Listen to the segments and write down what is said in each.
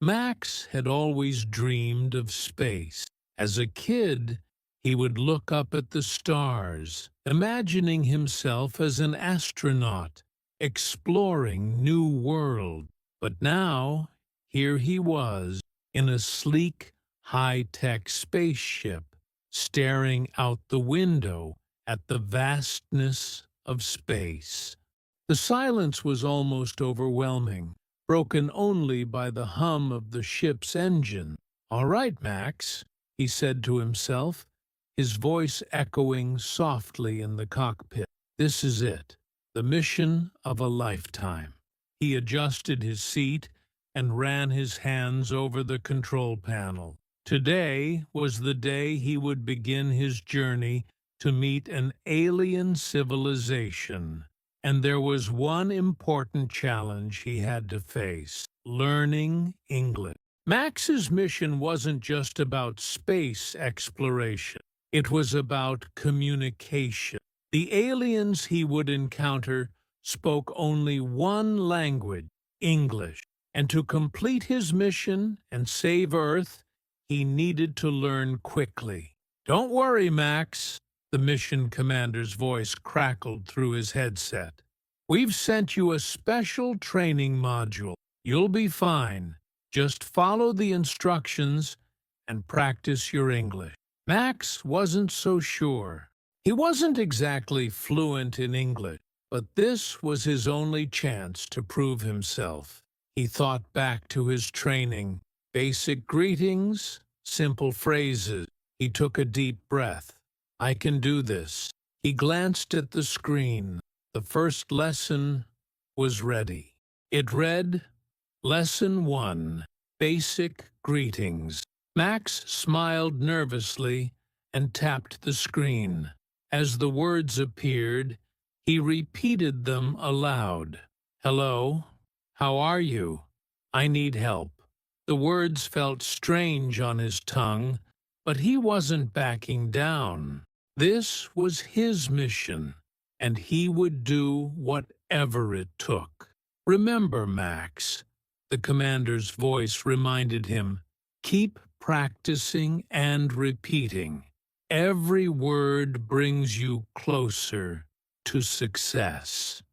Max had always dreamed of space. As a kid, he would look up at the stars, imagining himself as an astronaut, exploring new worlds. But now, here he was, in a sleek, high-tech spaceship, staring out the window at the vastness of space. The silence was almost overwhelming, broken only by the hum of the ship's engine. "All right, Max," he said to himself, his voice echoing softly in the cockpit. "This is it, the mission of a lifetime." He adjusted his seat and ran his hands over the control panel. Today was the day he would begin his journey to meet an alien civilization. And there was one important challenge he had to face: learning English. Max's mission wasn't just about space exploration. It was about communication. The aliens he would encounter spoke only one language, English. And to complete his mission and save Earth, he needed to learn quickly. "Don't worry, Max," the mission commander's voice crackled through his headset. "We've sent you a special training module. You'll be fine. Just follow the instructions and practice your English." Max wasn't so sure. He wasn't exactly fluent in English, but this was his only chance to prove himself. He thought back to his training. Basic greetings, simple phrases. He took a deep breath. "I can do this." He glanced at the screen. The first lesson was ready. It read, "Lesson 1, Basic Greetings." Max smiled nervously and tapped the screen. As the words appeared, he repeated them aloud. "Hello, how are you? I need help." The words felt strange on his tongue, but he wasn't backing down. This was his mission, and he would do whatever it took. "Remember, Max," the commander's voice reminded him, "keep practicing and repeating. Every word brings you closer to success."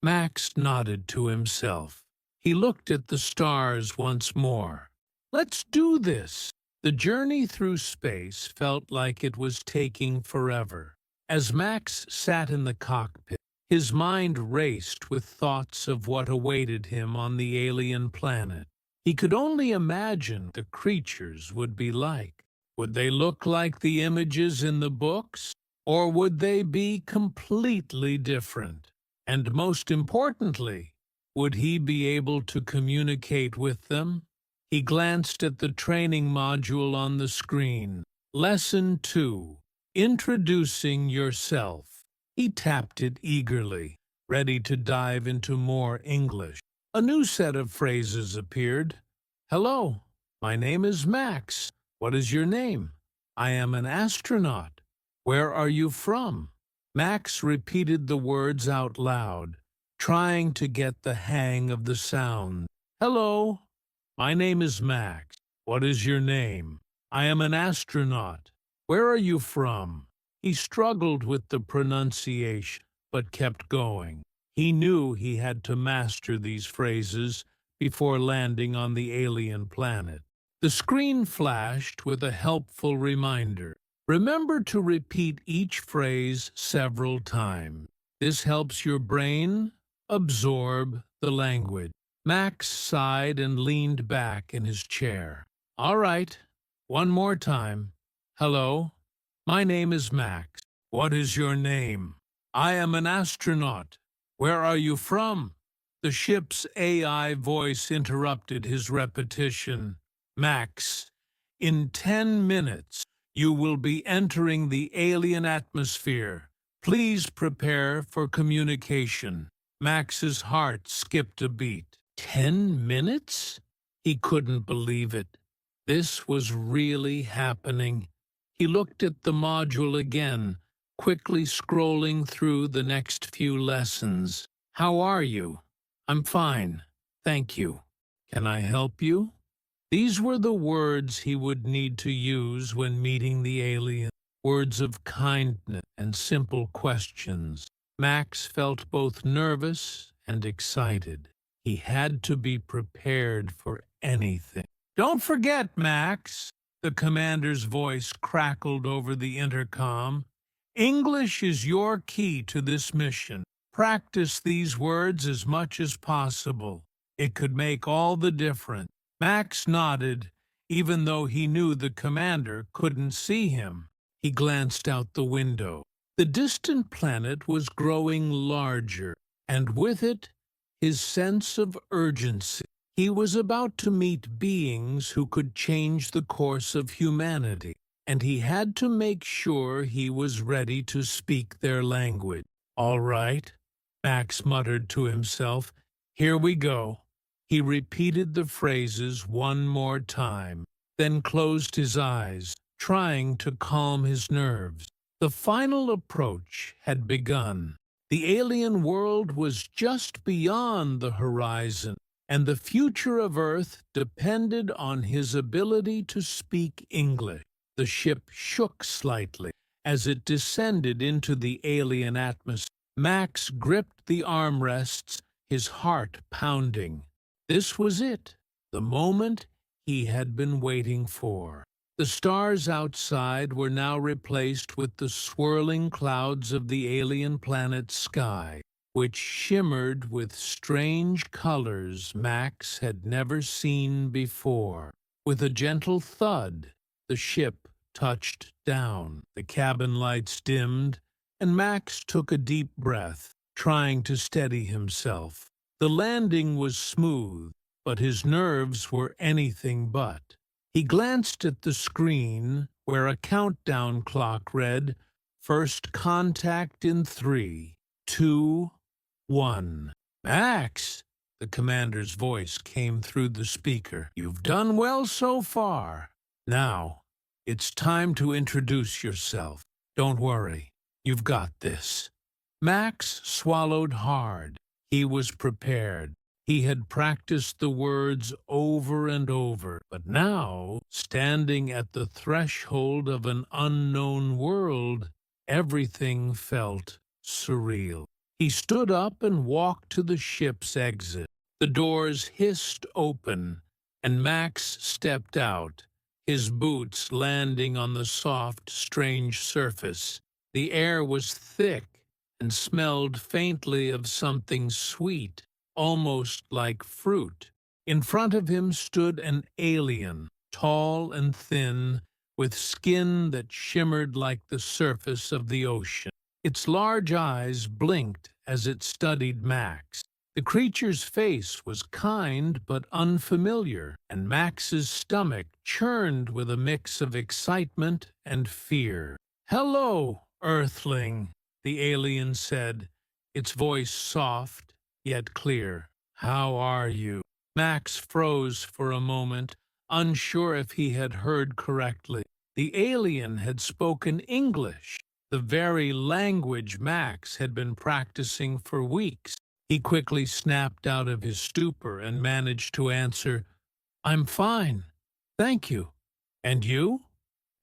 Max nodded to himself. He looked at the stars once more. "Let's do this." The journey through space felt like it was taking forever. As Max sat in the cockpit, his mind raced with thoughts of what awaited him on the alien planet. He could only imagine the creatures would be like. Would they look like the images in the books, or would they be completely different? And most importantly, would he be able to communicate with them? He glanced at the training module on the screen. Lesson 2, Introducing Yourself. He tapped it eagerly, ready to dive into more English. A new set of phrases appeared. "Hello, my name is Max. What is your name?" "I am an astronaut." "Where are you from?" Max repeated the words out loud, trying to get the hang of the sound. "Hello, my name is Max. What is your name?" "I am an astronaut." "Where are you from?" He struggled with the pronunciation, but kept going. He knew he had to master these phrases before landing on the alien planet. The screen flashed with a helpful reminder. Remember to repeat each phrase several times. This helps your brain absorb the language. Max sighed and leaned back in his chair. "All right, one more time. Hello, my name is Max. What is your name?" "I am an astronaut." "Where are you from?" The ship's AI voice interrupted his repetition. "Max, in 10 minutes, you will be entering the alien atmosphere. Please prepare for communication." Max's heart skipped a beat. 10 minutes? He couldn't believe it. This was really happening. He looked at the module again, quickly scrolling through the next few lessons. "How are you?" "I'm fine, thank you." "Can I help you?" These were the words he would need to use when meeting the alien, words of kindness and simple questions. Max felt both nervous and excited. He had to be prepared for anything. "Don't forget, Max," the commander's voice crackled over the intercom. "English is your key to this mission. Practice these words as much as possible. It could make all the difference." Max nodded, even though he knew the commander couldn't see him. He glanced out the window. The distant planet was growing larger, and with it, his sense of urgency. He was about to meet beings who could change the course of humanity, and he had to make sure he was ready to speak their language. "All right," Max muttered to himself. "Here we go." He repeated the phrases one more time, then closed his eyes, trying to calm his nerves. The final approach had begun. The alien world was just beyond the horizon, and the future of Earth depended on his ability to speak English. The ship shook slightly as it descended into the alien atmosphere. Max gripped the armrests, his heart pounding. This was it, the moment he had been waiting for. The stars outside were now replaced with the swirling clouds of the alien planet's sky, which shimmered with strange colors Max had never seen before. With a gentle thud, the ship touched down. The cabin lights dimmed, and Max took a deep breath, trying to steady himself. The landing was smooth, but his nerves were anything but. He glanced at the screen, where a countdown clock read, "First contact in 3, 2, 1. "Max," the commander's voice came through the speaker, "you've done well so far. Now, it's time to introduce yourself. Don't worry, you've got this." Max swallowed hard. He was prepared. He had practiced the words over and over, but now, standing at the threshold of an unknown world, everything felt surreal. He stood up and walked to the ship's exit. The doors hissed open, and Max stepped out, his boots landing on the soft, strange surface. The air was thick and smelled faintly of something sweet, almost like fruit. In front of him stood an alien, tall and thin, with skin that shimmered like the surface of the ocean. Its large eyes blinked as it studied Max. The creature's face was kind but unfamiliar, and Max's stomach churned with a mix of excitement and fear. "Hello, Earthling," the alien said, its voice soft yet clear. "How are you?" Max froze for a moment, unsure if he had heard correctly. The alien had spoken English, the very language Max had been practicing for weeks. He quickly snapped out of his stupor and managed to answer, "I'm fine, thank you. And you?"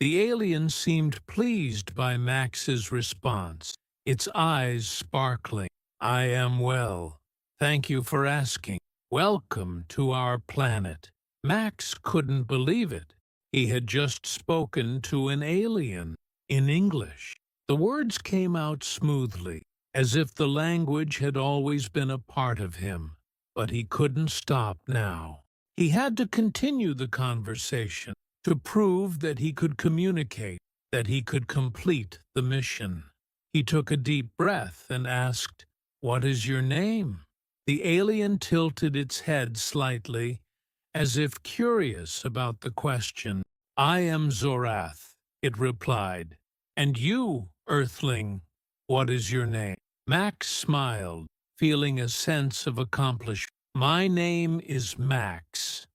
The alien seemed pleased by Max's response, its eyes sparkling. "I am well. Thank you for asking. Welcome to our planet." Max couldn't believe it. He had just spoken to an alien in English. The words came out smoothly, as if the language had always been a part of him. But he couldn't stop now. He had to continue the conversation, to prove that he could communicate, that he could complete the mission. He took a deep breath and asked, "What is your name?" The alien tilted its head slightly, as if curious about the question. "I am Zorath," it replied. "And you, Earthling, what is your name?" Max smiled, feeling a sense of accomplishment. "My name is Max."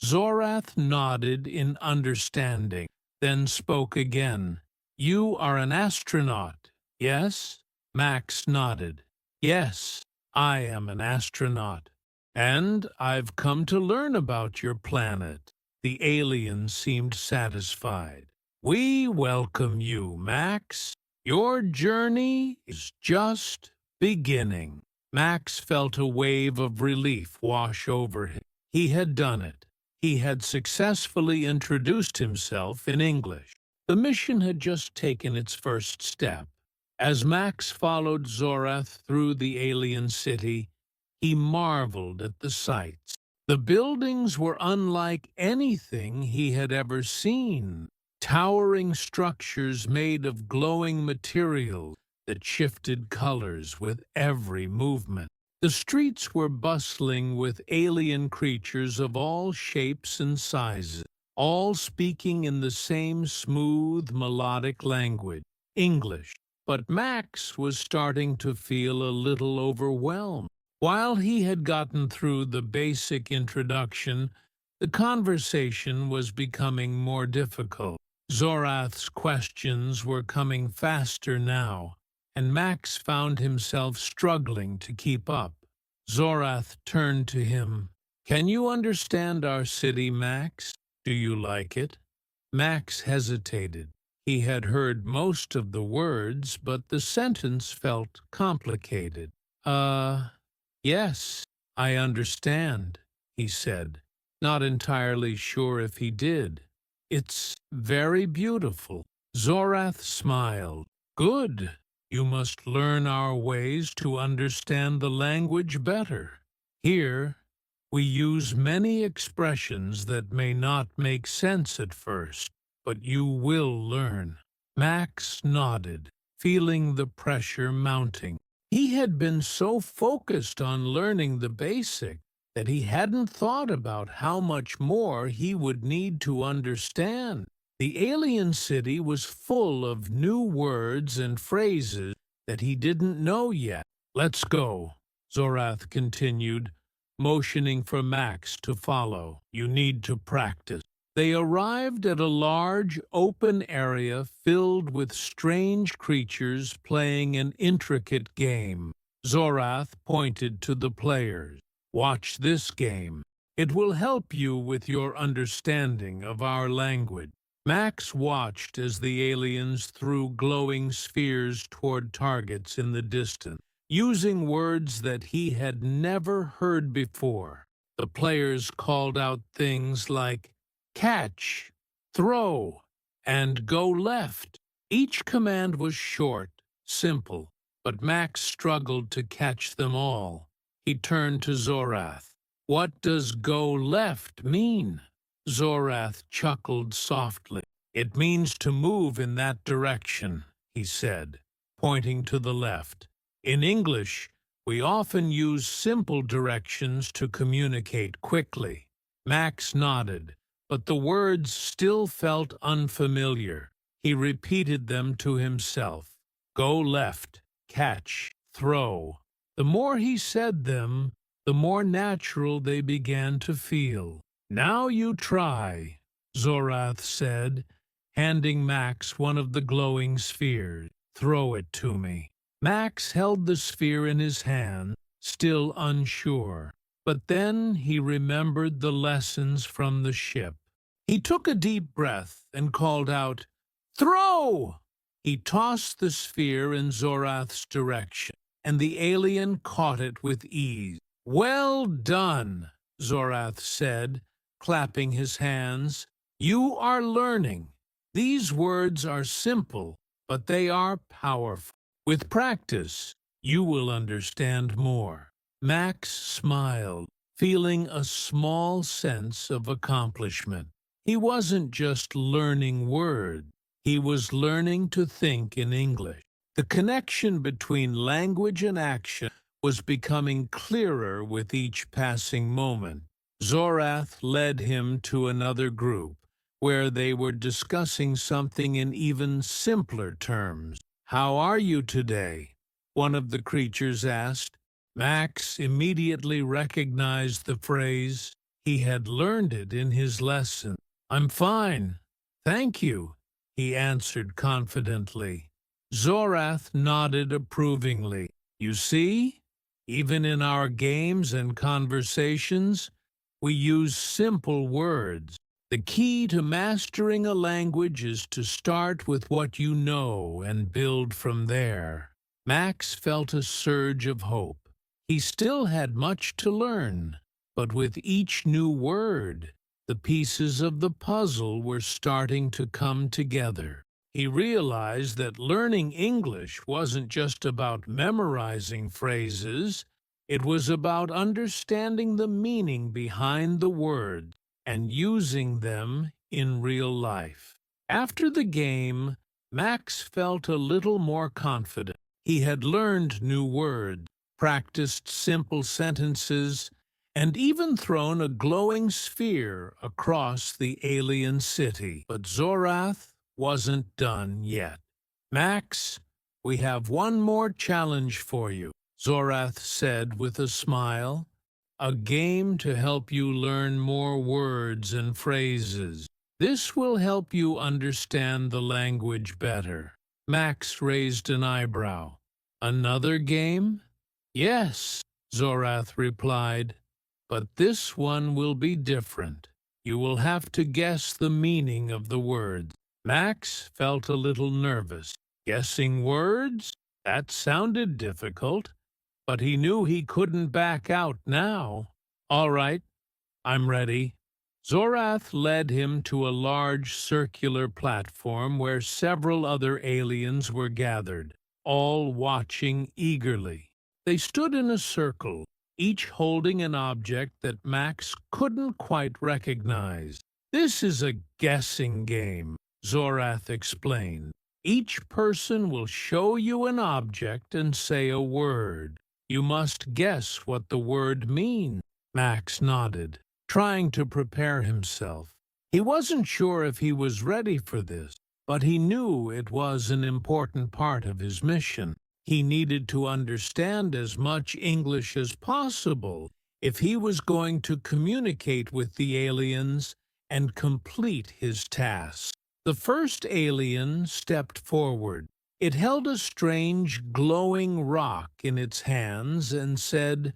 Zorath nodded in understanding, then spoke again. "You are an astronaut, yes?" Max nodded. "Yes, I am an astronaut, and I've come to learn about your planet." The alien seemed satisfied. "We welcome you, Max. Your journey is just beginning." Max felt a wave of relief wash over him. He had done it. He had successfully introduced himself in English. The mission had just taken its first step. As Max followed Zorath through the alien city, he marveled at the sights. The buildings were unlike anything he had ever seen. Towering structures made of glowing material that shifted colors with every movement. The streets were bustling with alien creatures of all shapes and sizes, all speaking in the same smooth, melodic language, English. But Max was starting to feel a little overwhelmed. While he had gotten through the basic introduction, the conversation was becoming more difficult. Zorath's questions were coming faster now, and Max found himself struggling to keep up. Zorath turned to him. "Can you understand our city, Max? Do you like it?" Max hesitated. He had heard most of the words, but the sentence felt complicated. Yes, I understand," he said, not entirely sure if he did. "It's very beautiful." Zorath smiled. "Good. You must learn our ways to understand the language better. Here, we use many expressions that may not make sense at first, but you will learn." Max nodded, feeling the pressure mounting. He had been so focused on learning the basic that he hadn't thought about how much more he would need to understand. The alien city was full of new words and phrases that he didn't know yet. "Let's go," Zorath continued, motioning for Max to follow. "You need to practice." They arrived at a large, open area filled with strange creatures playing an intricate game. Zorath pointed to the players. "Watch this game. It will help you with your understanding of our language." Max watched as the aliens threw glowing spheres toward targets in the distance, using words that he had never heard before. The players called out things like catch, throw, and go left. Each command was short, simple, but Max struggled to catch them all. He turned to Zorath. "What does go left mean?" Zorath chuckled softly. "It means to move in that direction," he said, pointing to the left. "In English, we often use simple directions to communicate quickly." Max nodded, but the words still felt unfamiliar. He repeated them to himself. Go left, catch, throw. The more he said them, the more natural they began to feel. "Now you try," Zorath said, handing Max one of the glowing spheres. "Throw it to me." Max held the sphere in his hand, still unsure. But then he remembered the lessons from the ship. He took a deep breath and called out, "Throw!" He tossed the sphere in Zorath's direction, and the alien caught it with ease. "Well done," Zorath said, clapping his hands. "You are learning. These words are simple, but they are powerful. With practice, you will understand more." Max smiled, feeling a small sense of accomplishment. He wasn't just learning words, he was learning to think in English. The connection between language and action was becoming clearer with each passing moment. Zorath led him to another group, where they were discussing something in even simpler terms. "How are you today?" one of the creatures asked. Max immediately recognized the phrase. He had learned it in his lesson. "I'm fine, thank you," he answered confidently. Zorath nodded approvingly. "You see, even in our games and conversations, we use simple words. The key to mastering a language is to start with what you know and build from there. Max felt a surge of hope. He still had much to learn, but with each new word, the pieces of the puzzle were starting to come together. He realized that learning English wasn't just about memorizing phrases, it was about understanding the meaning behind the words and using them in real life. After the game, Max felt a little more confident. He had learned new words, practiced simple sentences, and even thrown a glowing sphere across the alien city. But Zorath wasn't done yet. Max, we have one more challenge for you, Zorath said with a smile. A game to help you learn more words and phrases. This will help you understand the language better. Max raised an eyebrow. Another game? Yes, Zorath replied, but this one will be different. You will have to guess the meaning of the words. Max felt a little nervous. Guessing words? That sounded difficult, but he knew he couldn't back out now. All right, I'm ready. Zorath led him to a large circular platform where several other aliens were gathered, all watching eagerly. They stood in a circle, each holding an object that Max couldn't quite recognize. This is a guessing game, Zorath explained. Each person will show you an object and say a word. You must guess what the word means. Max nodded, trying to prepare himself. He wasn't sure if he was ready for this, but he knew it was an important part of his mission. He needed to understand as much English as possible if he was going to communicate with the aliens and complete his task. The first alien stepped forward. It held a strange, glowing rock in its hands and said,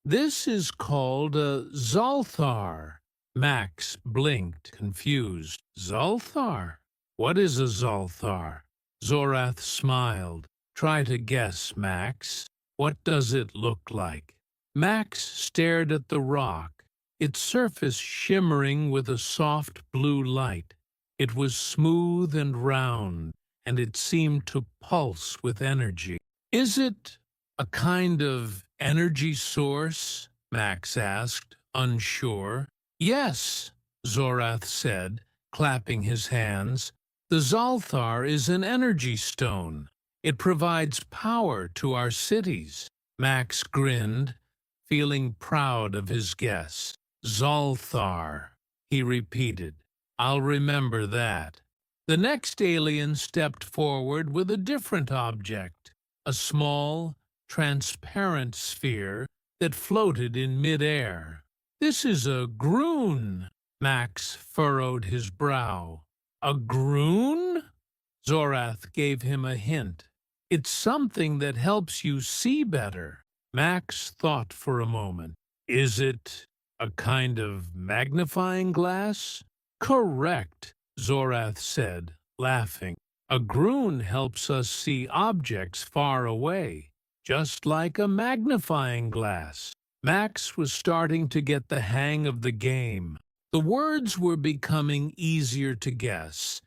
"This is called a Zalthar." Max blinked, confused. Zalthar? What is a Zalthar? Zorath smiled. Try to guess, Max. What does it look like? Max stared at the rock, its surface shimmering with a soft blue light. It was smooth and round, and it seemed to pulse with energy. Is it a kind of energy source? Max asked, unsure. Yes, Zorath said, clapping his hands. The Zalthar is an energy stone. It provides power to our cities. Max grinned, feeling proud of his guess. Zalthar, he repeated. I'll remember that. The next alien stepped forward with a different object, a small, transparent sphere that floated in midair. This is a groon. Max furrowed his brow. A groon? Zorath gave him a hint. It's something that helps you see better. Max thought for a moment. Is it a kind of magnifying glass? Correct, Zorath said, laughing. A groon helps us see objects far away, just like a magnifying glass. Max was starting to get the hang of the game. The words were becoming easier to guess,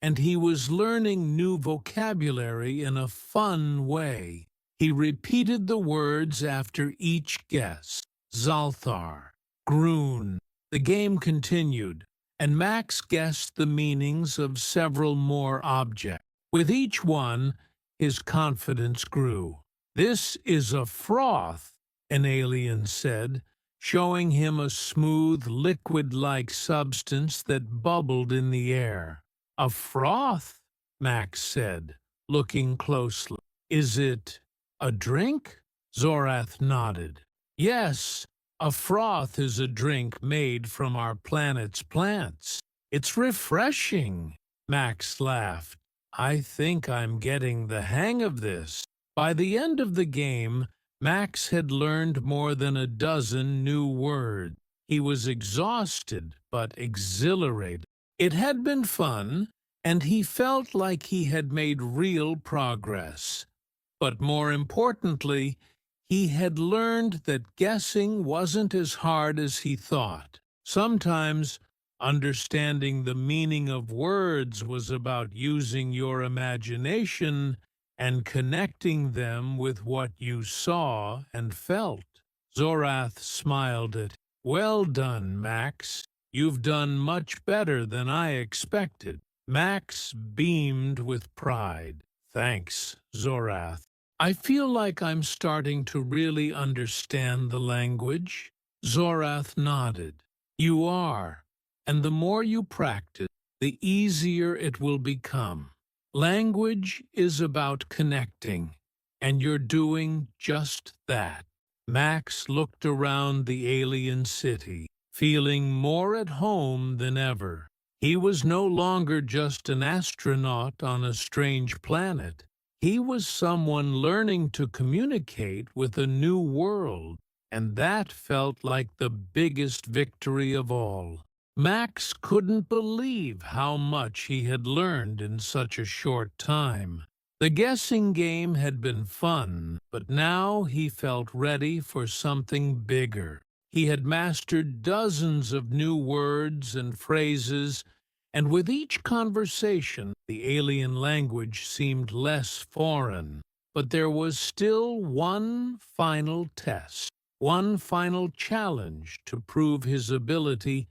and he was learning new vocabulary in a fun way. He repeated the words after each guess. Zalthar, groon. The game continued, and Max guessed the meanings of several more objects. With each one, his confidence grew. This is a froth, an alien said, showing him a smooth, liquid-like substance that bubbled in the air. A froth, Max said, looking closely. Is it a drink? Zorath nodded. Yes, a froth is a drink made from our planet's plants. It's refreshing. Max laughed. I think I'm getting the hang of this. By the end of the game, Max had learned more than a dozen new words. He was exhausted but exhilarated. It had been fun, and he felt like he had made real progress. But more importantly, he had learned that guessing wasn't as hard as he thought. Sometimes understanding the meaning of words was about using your imagination and connecting them with what you saw and felt. Zorath smiled at him. "Well done, Max. You've done much better than I expected." Max beamed with pride. "Thanks, Zorath. I feel like I'm starting to really understand the language." Zorath nodded. "You are, and the more you practice, the easier it will become. Language is about connecting, and you're doing just that." Max looked around the alien city, feeling more at home than ever. He was no longer just an astronaut on a strange planet. He was someone learning to communicate with a new world, and that felt like the biggest victory of all. Max couldn't believe how much he had learned in such a short time. The guessing game had been fun, but now he felt ready for something bigger. He had mastered dozens of new words and phrases, and with each conversation, the alien language seemed less foreign. But there was still one final test, one final challenge to prove his ability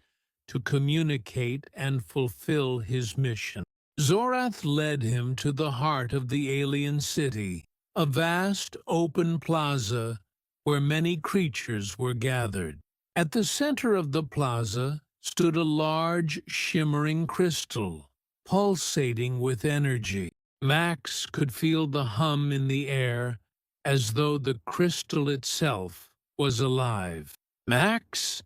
to communicate and fulfill his mission. Zorath led him to the heart of the alien city, a vast open plaza where many creatures were gathered. At the center of the plaza stood a large, shimmering crystal, pulsating with energy. Max could feel the hum in the air, as though the crystal itself was alive. "Max,"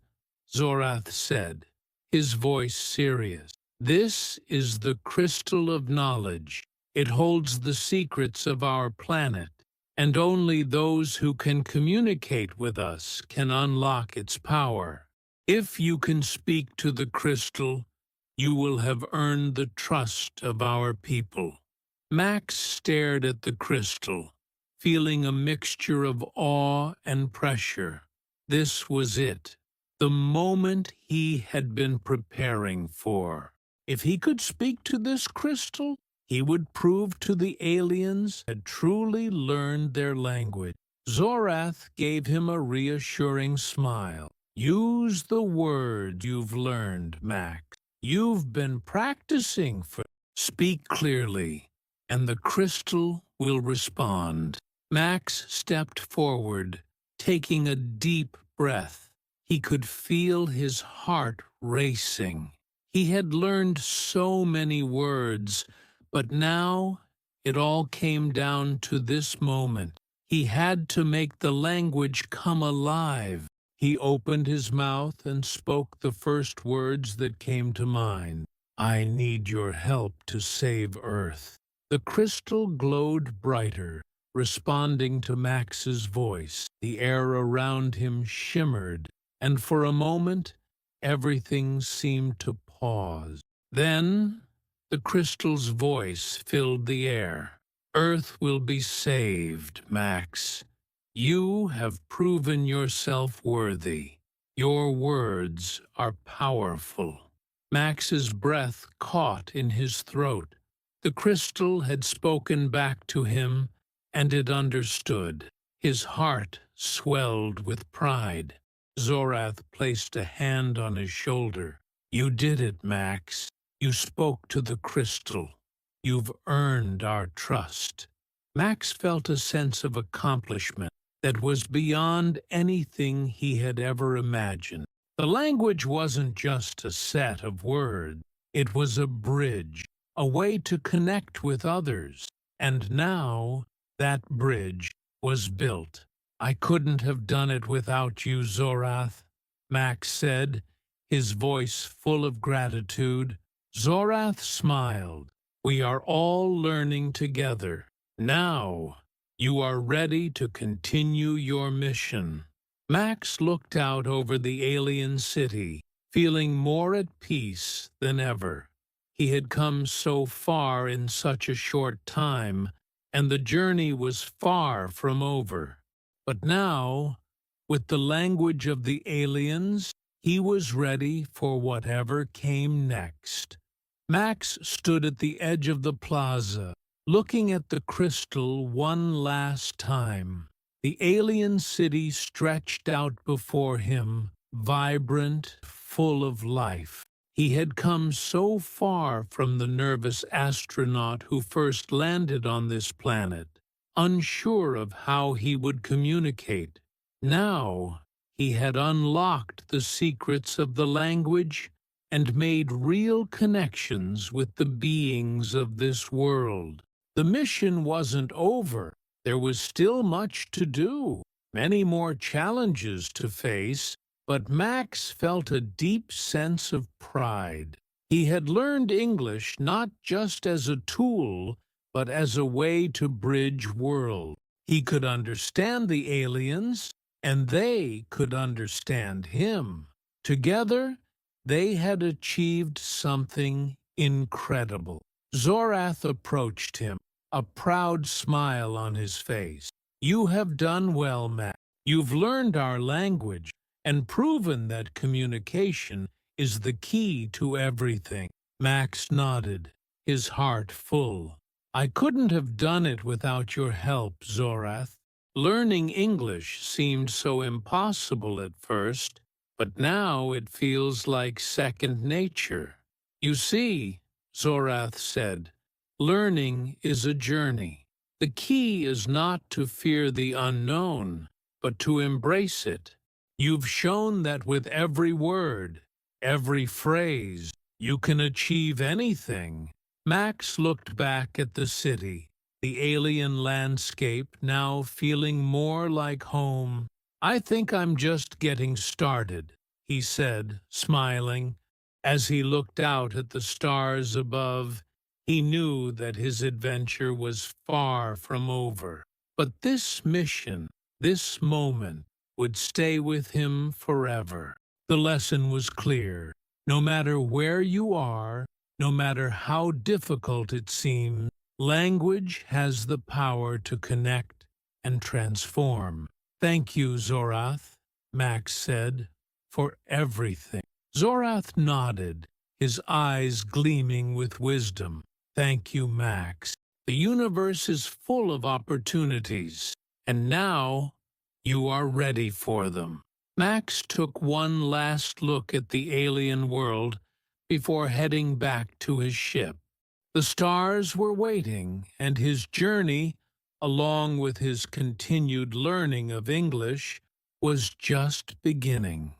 Zorath said, his voice serious, "this is the crystal of knowledge. It holds the secrets of our planet, and only those who can communicate with us can unlock its power. If you can speak to the crystal, you will have earned the trust of our people." Max stared at the crystal, feeling a mixture of awe and pressure. This was it, the moment he had been preparing for. If he could speak to this crystal, he would prove to the aliens had truly learned their language. Zorath gave him a reassuring smile. "Use the words you've learned, Max. You've been practicing for. Speak clearly, and the crystal will respond." Max stepped forward, taking a deep breath. He could feel his heart racing. He had learned so many words, but now it all came down to this moment. He had to make the language come alive. He opened his mouth and spoke the first words that came to mind. "I need your help to save Earth." The crystal glowed brighter, responding to Max's voice. The air around him shimmered, and for a moment everything seemed to pause. Then the crystal's voice filled the air. "Earth will be saved, Max. You have proven yourself worthy. Your words are powerful." Max's breath caught in his throat. The crystal had spoken back to him, and it understood. His heart swelled with pride. Zorath placed a hand on his shoulder. "You did it, Max. You spoke to the crystal. You've earned our trust." Max felt a sense of accomplishment that was beyond anything he had ever imagined. The language wasn't just a set of words. It was a bridge, a way to connect with others. And now that bridge was built. "I couldn't have done it without you, Zorath," Max said, his voice full of gratitude. Zorath smiled. "We are all learning together. Now you are ready to continue your mission." Max looked out over the alien city, feeling more at peace than ever. He had come so far in such a short time, and the journey was far from over. But now, with the language of the aliens, he was ready for whatever came next. Max stood at the edge of the plaza, looking at the crystal one last time. The alien city stretched out before him, vibrant, full of life. He had come so far from the nervous astronaut who first landed on this planet, unsure of how he would communicate. Now, he had unlocked the secrets of the language and made real connections with the beings of this world. The mission wasn't over. There was still much to do, many more challenges to face, but Max felt a deep sense of pride. He had learned English not just as a tool, but as a way to bridge worlds. He could understand the aliens, and they could understand him. Together, they had achieved something incredible. Zorath approached him, a proud smile on his face. "You have done well, Max. You've learned our language and proven that communication is the key to everything." Max nodded, his heart full. "I couldn't have done it without your help, Zorath. Learning English seemed so impossible at first, but now it feels like second nature." "You see," Zorath said, "learning is a journey. The key is not to fear the unknown, but to embrace it. You've shown that with every word, every phrase, you can achieve anything." Max looked back at the city, the alien landscape now feeling more like home. "I think I'm just getting started," he said, smiling. As he looked out at the stars above, he knew that his adventure was far from over. But this mission, this moment, would stay with him forever. The lesson was clear. No matter where you are, no matter how difficult it seems, language has the power to connect and transform. "Thank you, Zorath," Max said, "for everything." Zorath nodded, his eyes gleaming with wisdom. "Thank you, Max. The universe is full of opportunities, and now you are ready for them." Max took one last look at the alien world before heading back to his ship. The stars were waiting, and his journey, along with his continued learning of English, was just beginning.